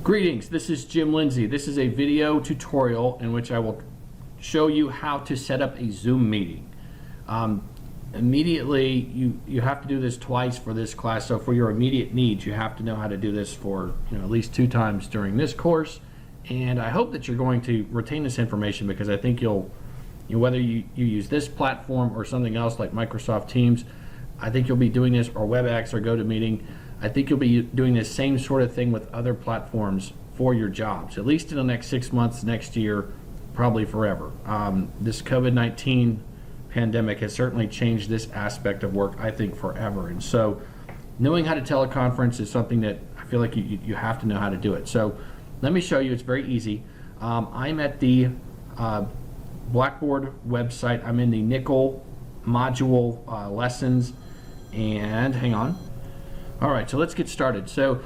Greetings, this is Jim Lindsay. This is a video tutorial in which I will show you how to set up a Zoom meeting. Immediately, you have to do this twice for this class, so for your immediate needs, you have to know how to do this for at least 2 times during this course. And I hope that you're going to retain this information, because I think whether you use this platform or something else like Microsoft Teams, I think you'll be doing this, or WebEx or GoToMeeting. I think you'll be doing this same sort of thing with other platforms for your jobs, at least in the next 6 months, next year, probably forever. This COVID-19 pandemic has certainly changed this aspect of work, I think, forever. And so knowing how to teleconference is something that I feel like you have to know how to do it. So let me show you. It's very easy. I'm at the Blackboard website. I'm in the Nickel module lessons, and hang on. All right, so let's get started. So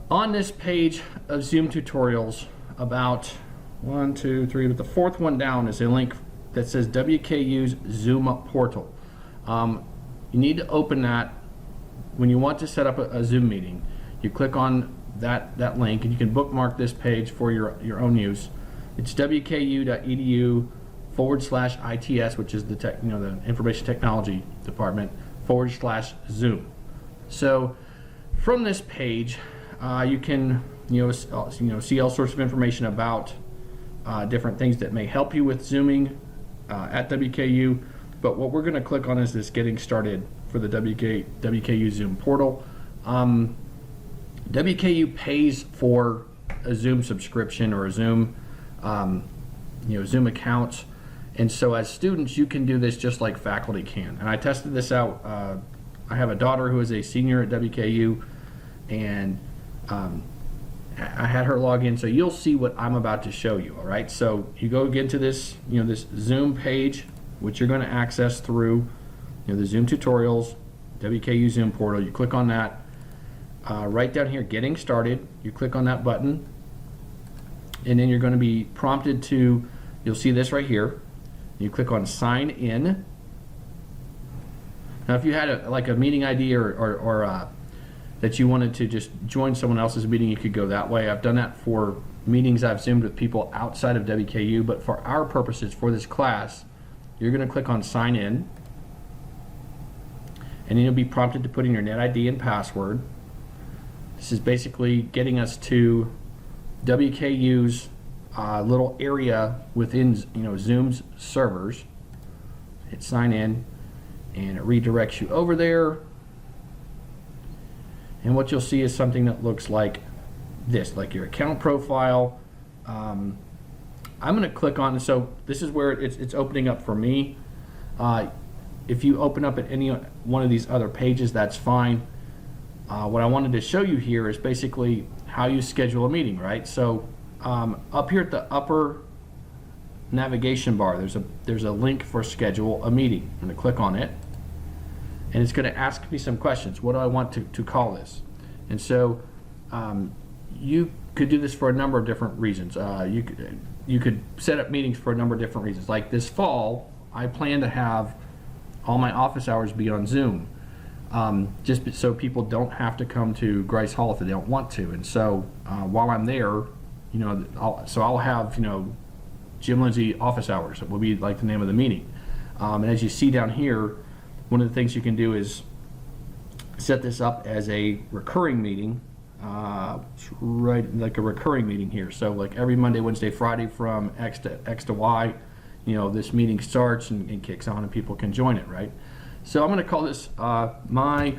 on this page of Zoom tutorials, about 1, 2, 3, but the 4th one down is a link that says WKU's Zoom portal. You need to open that when you want to set up a Zoom meeting. You click on that link, and you can bookmark this page for your own use. It's wku.edu/ITS, which is the Information Technology Department /Zoom. So from this page, you can see all sorts of information about different things that may help you with Zooming at WKU. But what we're going to click on is this Getting Started for the WKU Zoom portal. WKU pays for a Zoom subscription or a Zoom Zoom account, and so as students you can do this just like faculty can. And I tested this out. I have a daughter who is a senior at WKU, and I had her log in, so you'll see what I'm about to show you. All right, so you go get to this this Zoom page, which you're going to access through the Zoom tutorials, WKU Zoom portal. You click on that. Right down here, Getting Started, you click on that button, and then you're going to be prompted to, you'll see this right here. You click on Sign In. Now, if you had a meeting ID or that you wanted to just join someone else's meeting, you could go that way. I've done that for meetings I've Zoomed with people outside of WKU, but for our purposes, for this class, you're going to click on Sign In, and then you'll be prompted to put in your net ID and password. This is basically getting us to WKU's little area within Zoom's servers. Hit Sign In, and it redirects you over there. And what you'll see is something that looks like this, like your account profile. I'm going to click on, so this is where it's opening up for me. If you open up at any one of these other pages, that's fine. What I wanted to show you here is basically how you schedule a meeting, right? So up here at the upper navigation bar, there's a link for Schedule a Meeting. I'm going to click on it, and it's going to ask me some questions. What do I want to call this? And so you could do this for a number of different reasons. You could set up meetings for a number of different reasons. Like this fall, I plan to have all my office hours be on Zoom. Just so people don't have to come to Grice Hall if they don't want to. And so while I'm there, I'll have Jim Lindsay office hours. It will be like the name of the meeting. And as you see down here, one of the things you can do is set this up as a recurring meeting. It's right like a recurring meeting here. So like every Monday, Wednesday, Friday from X to Y, this meeting starts and kicks on, and people can join it, right? So I'm going to call this My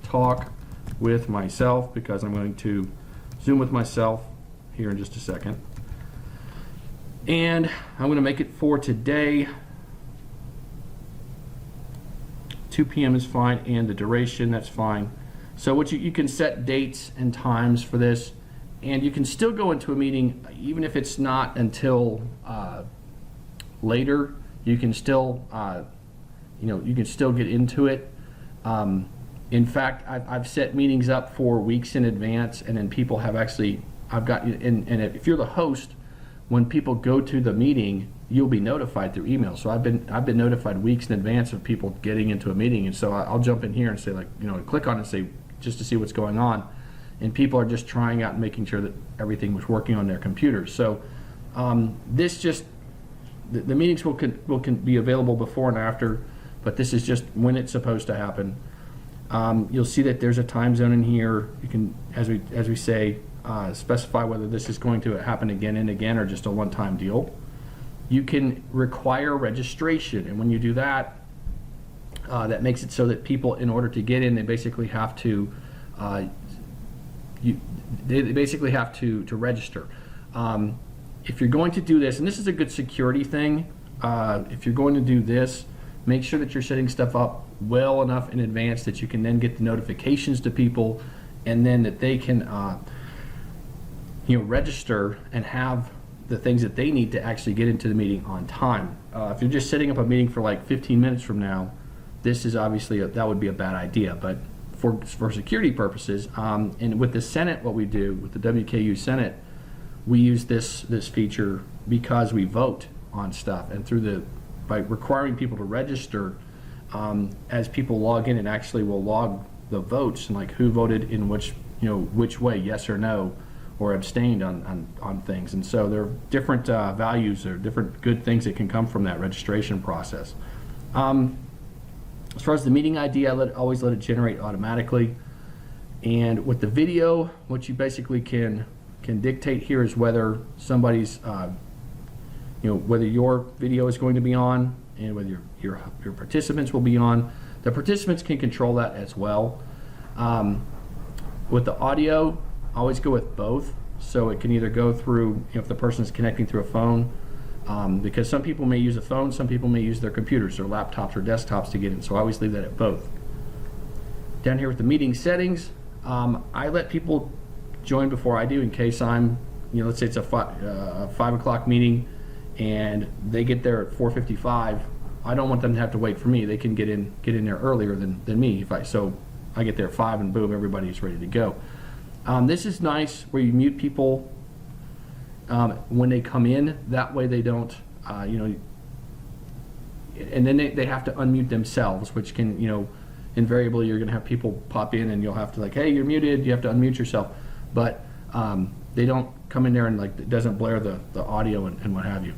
Talk with Myself, because I'm going to Zoom with myself here in just a second. And I'm going to make it for today. 2 p.m. is fine, and the duration, that's fine. So what you can set dates and times for this, and you can still go into a meeting even if it's not until later. You can still you can still get into it. In fact, I've set meetings up for weeks in advance, and then people have actually, and if you're the host, when people go to the meeting, you'll be notified through email. So I've been notified weeks in advance of people getting into a meeting, and so I'll jump in here and say, click on it and say, just to see what's going on. and people are just trying out and making sure that everything was working on their computers. So this just, the meetings will be available before and after, but this is just when it's supposed to happen. You'll see that there's a time zone in here. You can, as we say, specify whether this is going to happen again and again or just a one-time deal. You can require registration, and when you do that, that makes it so that people, in order to get in, they basically have to to register. If you're going to do this, and this is a good security thing, if you're going to do this, make sure that you're setting stuff up well enough in advance that you can then get the notifications to people, and then that they can register and have the things that they need to actually get into the meeting on time. If you're just setting up a meeting for like 15 minutes from now, this is obviously that would be a bad idea. But for security purposes, and with the Senate, what we do with the WKU Senate, we use this feature because we vote on stuff, and by requiring people to register, as people log in, it actually will log the votes and like who voted in which way, yes or no, or abstained on things. And so there are different values or different good things that can come from that registration process. As far as the meeting ID, I always let it generate automatically. And with the video, what you basically can dictate here is whether somebody's, whether your video is going to be on and whether your participants will be on. The participants can control that as well. With the audio, always go with both. So it can either go through, if the person is connecting through a phone, because some people may use a phone, some people may use their computers, their laptops or desktops to get in. So I always leave that at both. Down here with the meeting settings, I let people join before I do in case I'm, let's say it's a 5 o'clock meeting and they get there at 4:55. I don't want them to have to wait for me. They can get in there earlier than me. So I get there at 5 and boom, everybody's ready to go. This is nice where you mute people when they come in. That way they don't, and then they have to unmute themselves, which can, invariably you're going to have people pop in and you'll have to like, hey, you're muted, you have to unmute yourself. But they don't come in there and like it doesn't blare the audio and what have you.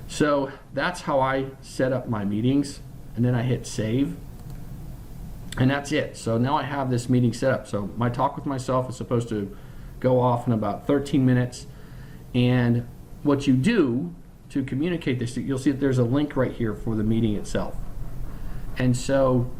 So that's how I set up my meetings, and then I hit save. And that's it. So now I have this meeting set up. So my talk with myself is supposed to go off in about 13 minutes. And what you do to communicate this, you'll see that there's a link right here for the meeting itself. And so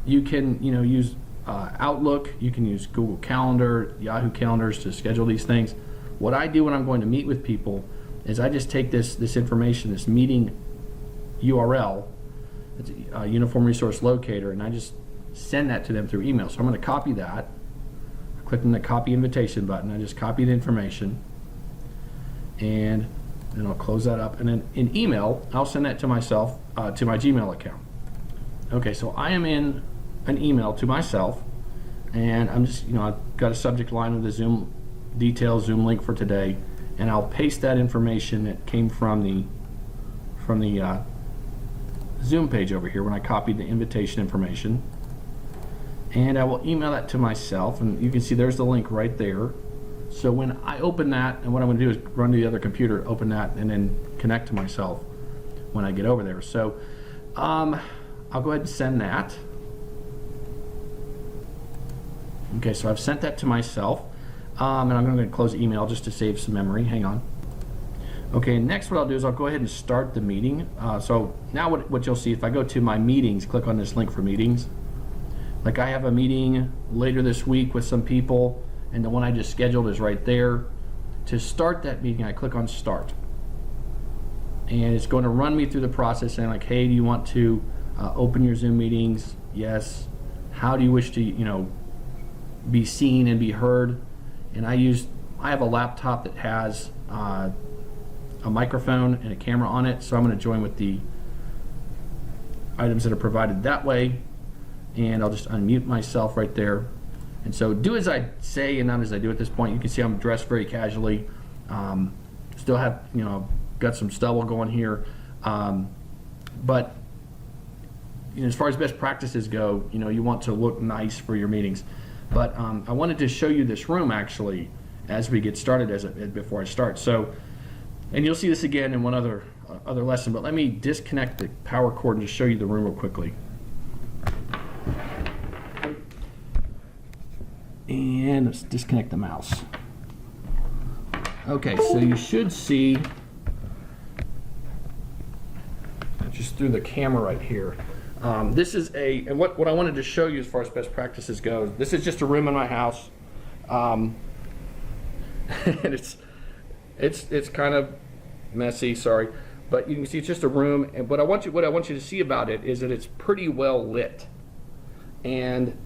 you can, use Outlook, you can use Google Calendar, Yahoo Calendars to schedule these things. What I do when I'm going to meet with people is I just take this information, this meeting URL, it's a Uniform Resource Locator, and I just send that to them through email. So I'm going to copy that. I click on the copy invitation button. I just copy the information, and then I'll close that up. And then in email, I'll send that to myself, to my Gmail account. Okay, so I am in an email to myself, and I'm just, I've got a subject line with the Zoom details, Zoom link for today, and I'll paste that information that came from the Zoom page over here when I copied the invitation information. And I will email that to myself, and you can see there's the link right there. So when I open that, and what I'm going to do is run to the other computer, open that, and then connect to myself when I get over there. So I'll go ahead and send that. Okay, so I've sent that to myself, and I'm going to close the email just to save some memory. Hang on. Okay, next what I'll do is I'll go ahead and start the meeting. So now what you'll see, if I go to my meetings, click on this link for meetings. Like I have a meeting later this week with some people, and the one I just scheduled is right there. To start that meeting, I click on Start. And it's going to run me through the process saying like, hey, do you want to open your Zoom meetings? Yes. How do you wish to, be seen and be heard? And I have a laptop that has a microphone and a camera on it, so I'm going to join with the items that are provided that way. And I'll just unmute myself right there. And so do as I say and not as I do at this point. You can see I'm dressed very casually. Still have, got some stubble going here. But as far as best practices go, you want to look nice for your meetings. But I wanted to show you this room actually as we get started, before I start. So, and you'll see this again in one other lesson, but let me disconnect the power cord and just show you the room real quickly. And let's disconnect the mouse. Okay, so you should see, just through the camera right here. This is and what I wanted to show you as far as best practices go, this is just a room in my house. And it's kind of messy, sorry. But you can see it's just a room, and what I want you to see about it is that it's pretty well lit. And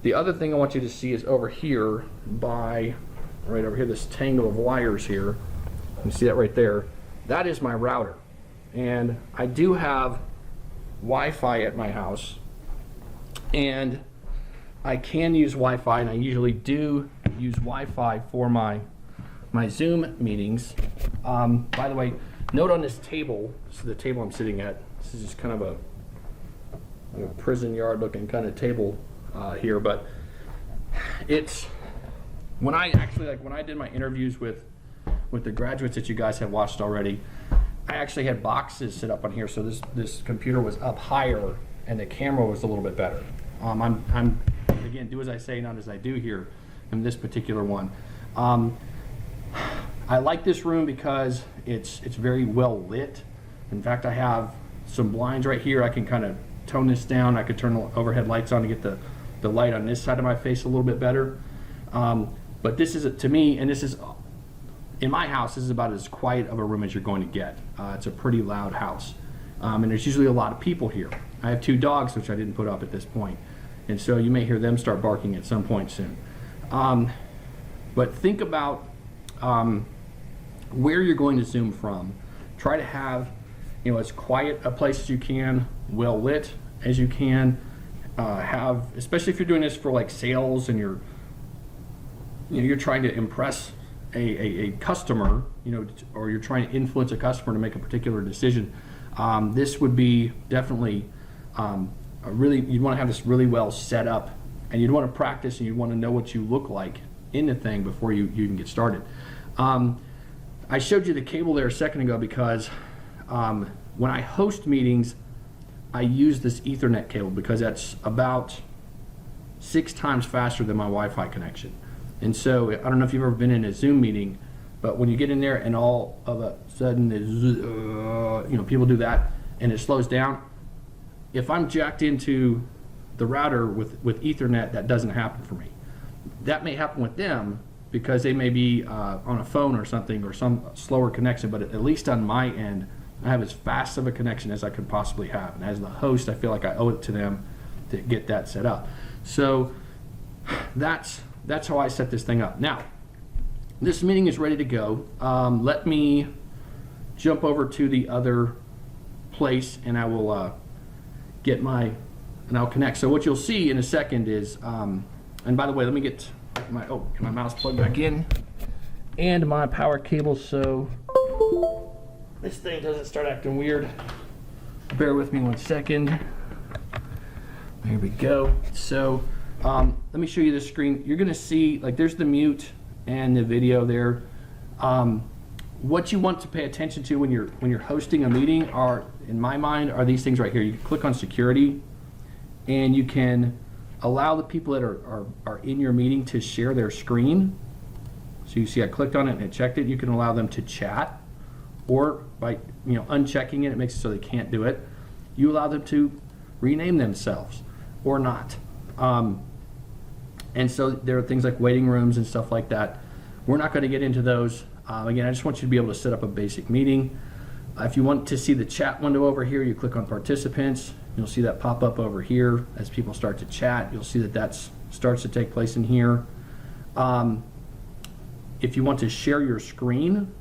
the other thing I want you to see is over here right over here, this tangle of wires here. You see that right there? That is my router. And I do have Wi-Fi at my house, and I can use Wi-Fi, and I usually do use Wi-Fi for my Zoom meetings. By the way, note on this table, this is the table I'm sitting at. This is just kind of a prison yard looking kind of table here, but it's when I did my interviews with the graduates that you guys have watched already, I actually had boxes set up on here, so this computer was up higher and the camera was a little bit better. I'm again, do as I say, not as I do here in this particular one. I like this room because it's very well lit. In fact, I have some blinds right here. I can kind of tone this down. I could turn the overhead lights on to get the light on this side of my face a little bit better. But this is, to me, and this is, in my house, this is about as quiet of a room as you're going to get. It's a pretty loud house. And there's usually a lot of people here. I have 2 dogs, which I didn't put up at this point. And so you may hear them start barking at some point soon. But think about where you're going to Zoom from. Try to have, as quiet a place as you can, well lit as you can. Especially if you're doing this for like sales and you're trying to impress a customer, or you're trying to influence a customer to make a particular decision. This would be definitely you'd want to have this really well set up, and you'd want to practice, and you'd want to know what you look like in the thing before you can get started. I showed you the cable there a second ago because when I host meetings, I use this Ethernet cable because that's about 6 times faster than my Wi-Fi connection. And so I don't know if you've ever been in a Zoom meeting, but when you get in there and all of a sudden, people do that and it slows down. If I'm jacked into the router with Ethernet, that doesn't happen for me. That may happen with them because they may be on a phone or something, or some slower connection, but at least on my end, I have as fast of a connection as I could possibly have. And as the host, I feel like I owe it to them to get that set up. So that's how I set this thing up. Now, this meeting is ready to go. Let me jump over to the other place, and I will I'll connect. So what you'll see in a second is, and by the way, let me get my mouse plugged back in and my power cable so this thing doesn't start acting weird. Bear with me 1 second. There we go. So let me show you the screen. You're gonna see, there's the mute and the video there. What you want to pay attention to when you're hosting a meeting in my mind, are these things right here. You can click on security, and you can allow the people that are in your meeting to share their screen. So you see I clicked on it and it checked it. You can allow them to chat, or by unchecking it makes it so they can't do it. You allow them to rename themselves or not. And so there are things like waiting rooms and stuff like that. We're not going to get into those. Again, I just want you to be able to set up a basic meeting. If you want to see the chat window over here, you click on participants. You'll see that pop up over here as people start to chat. You'll see that starts to take place in here. If you want to share your screen,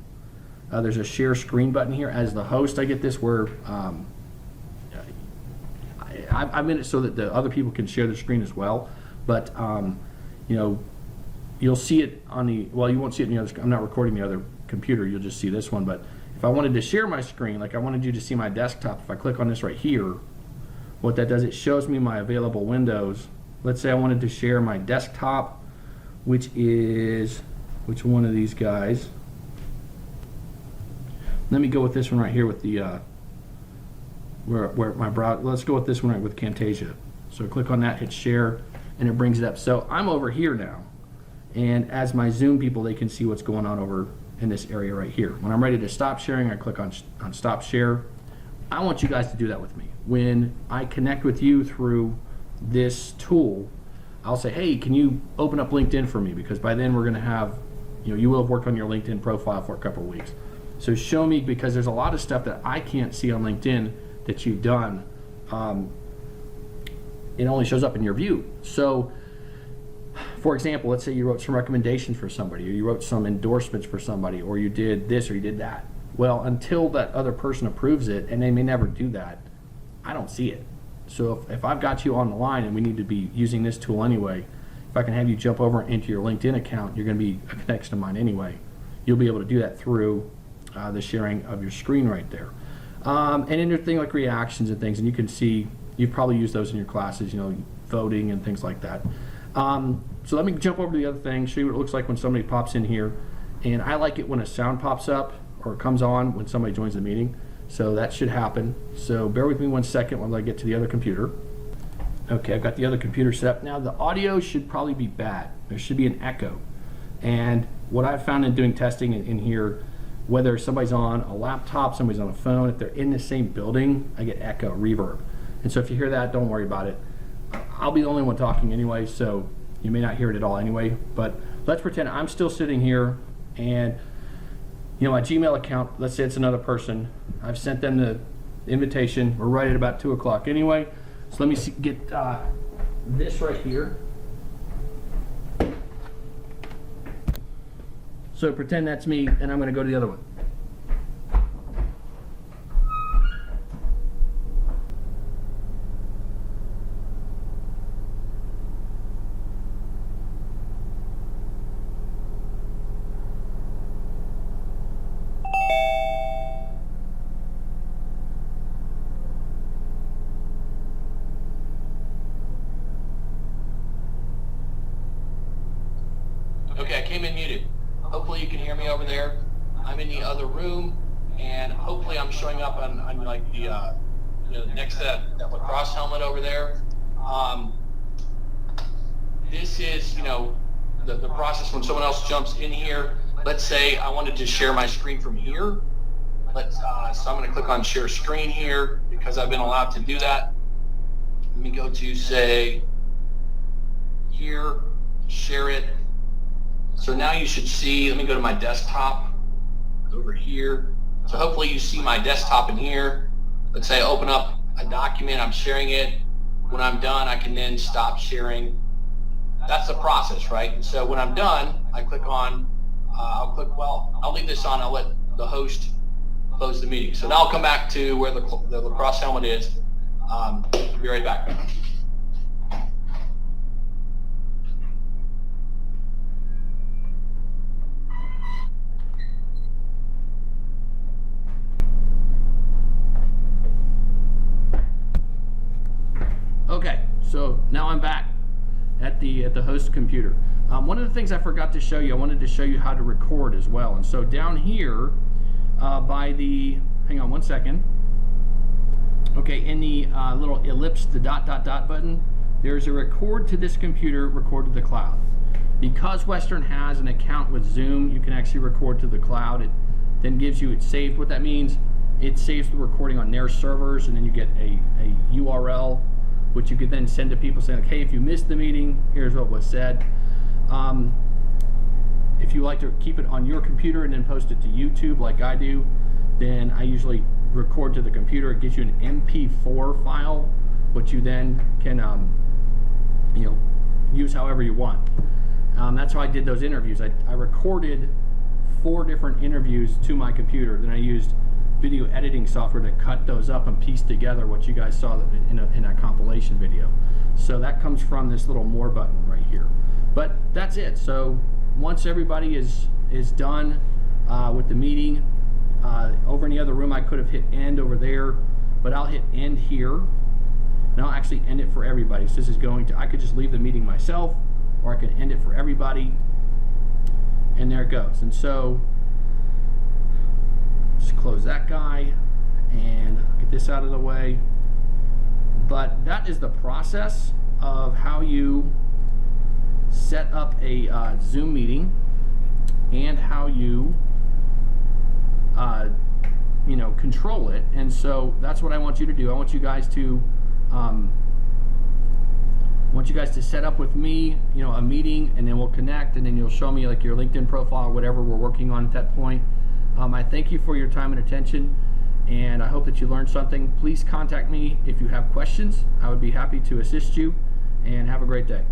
there's a share screen button here. As the host, I get this where I've made it so that the other people can share their screen as well. But you'll see it on you won't see it in the other. I'm not recording the other computer. You'll just see this one. But if I wanted to share my screen, like I wanted you to see my desktop, if I click on this right here, what that does, it shows me my available windows let's say I wanted to share my desktop, which one of these guys? Let me go with this one right here with the where my browser. Let's go with this one right with Camtasia. So click on that, hit share, and it brings it up. So I'm over here now, and as my Zoom people, they can see what's going on over in this area right here. When I'm ready to stop sharing, I click on stop share. I want you guys to do that with me. When I connect with you through this tool, I'll say, hey, can you open up LinkedIn for me? Because by then we're going to have, you will have worked on your LinkedIn profile for a couple of weeks. So show me, because there's a lot of stuff that I can't see on LinkedIn that you've done. It only shows up in your view. So, for example, let's say you wrote some recommendations for somebody, or you wrote some endorsements for somebody, or you did this or you did that. Well, until that other person approves it, and they may never do that, I don't see it. So if I've got you on the line and we need to be using this tool anyway, if I can have you jump over into your LinkedIn account, you're going to be a connection of mine anyway. You'll be able to do that through the sharing of your screen right there. And anything like reactions and things, and you can see, you've probably used those in your classes, voting and things like that. So let me jump over to the other thing, show you what it looks like when somebody pops in here. And I like it when a sound pops up or comes on when somebody joins the meeting. So that should happen. So bear with me 1 second while I get to the other computer. Okay, I've got the other computer set up. Now the audio should probably be bad. There should be an echo. And what I've found in doing testing in here, whether somebody's on a laptop, somebody's on a phone, if they're in the same building, I get echo, reverb. And so if you hear that, don't worry about it. I'll be the only one talking anyway, so you may not hear it at all anyway. But let's pretend I'm still sitting here, and my Gmail account, let's say it's another person. I've sent them the invitation. We're right at about 2 o'clock anyway. So let me get this right here. So pretend that's me, and I'm going to go to the other one. Okay, I came in muted. Hopefully you can hear me over there. I'm in the other room, and hopefully I'm showing up on like the next to that lacrosse helmet over there. This is the process when someone else jumps in here. Let's say I wanted to share my screen from here. So I'm going to click on share screen here because I've been allowed to do that. Let me go to say here, share it. So now you should see, let me go to my desktop over here. So hopefully you see my desktop in here. Let's say I open up a document, I'm sharing it. When I'm done, I can then stop sharing. That's the process, right? And so when I'm done, I click on, I'll leave this on, I'll let the host close the meeting. So now I'll come back to where the lacrosse helmet is. I'll be right back. Okay, so now I'm back at the host computer. One of the things I forgot to show you, I wanted to show you how to record as well. And so down here by the, hang on 1 second. Okay, in the little ellipse, the dot button, there's a record to this computer, record to the cloud. Because Western has an account with Zoom, you can actually record to the cloud. It then gives you it saved. What that means, it saves the recording on their servers, and then you get a URL, which you could then send to people saying, hey, if you missed the meeting, here's what was said. If you like to keep it on your computer and then post it to YouTube like I do, then I usually record to the computer. It gives you an MP4 file, which you then can use however you want. That's how I did those interviews. I recorded 4 different interviews to my computer. Then I used video editing software to cut those up and piece together what you guys saw in a compilation video. So that comes from this little more button right here. But that's it. So once everybody is done with the meeting, over in the other room I could have hit end over there, but I'll hit end here. and I'll actually end it for everybody. So this is going to, I could just leave the meeting myself, or I can end it for everybody, and there it goes. And so just close that guy and get this out of the way. But that is the process of how you set up a Zoom meeting, and how you control it. And so that's what I want you to do. I want you guys to set up with me, a meeting, and then we'll connect, and then you'll show me like your LinkedIn profile or whatever we're working on at that point. I thank you for your time and attention, and I hope that you learned something. Please contact me if you have questions. I would be happy to assist you, and have a great day.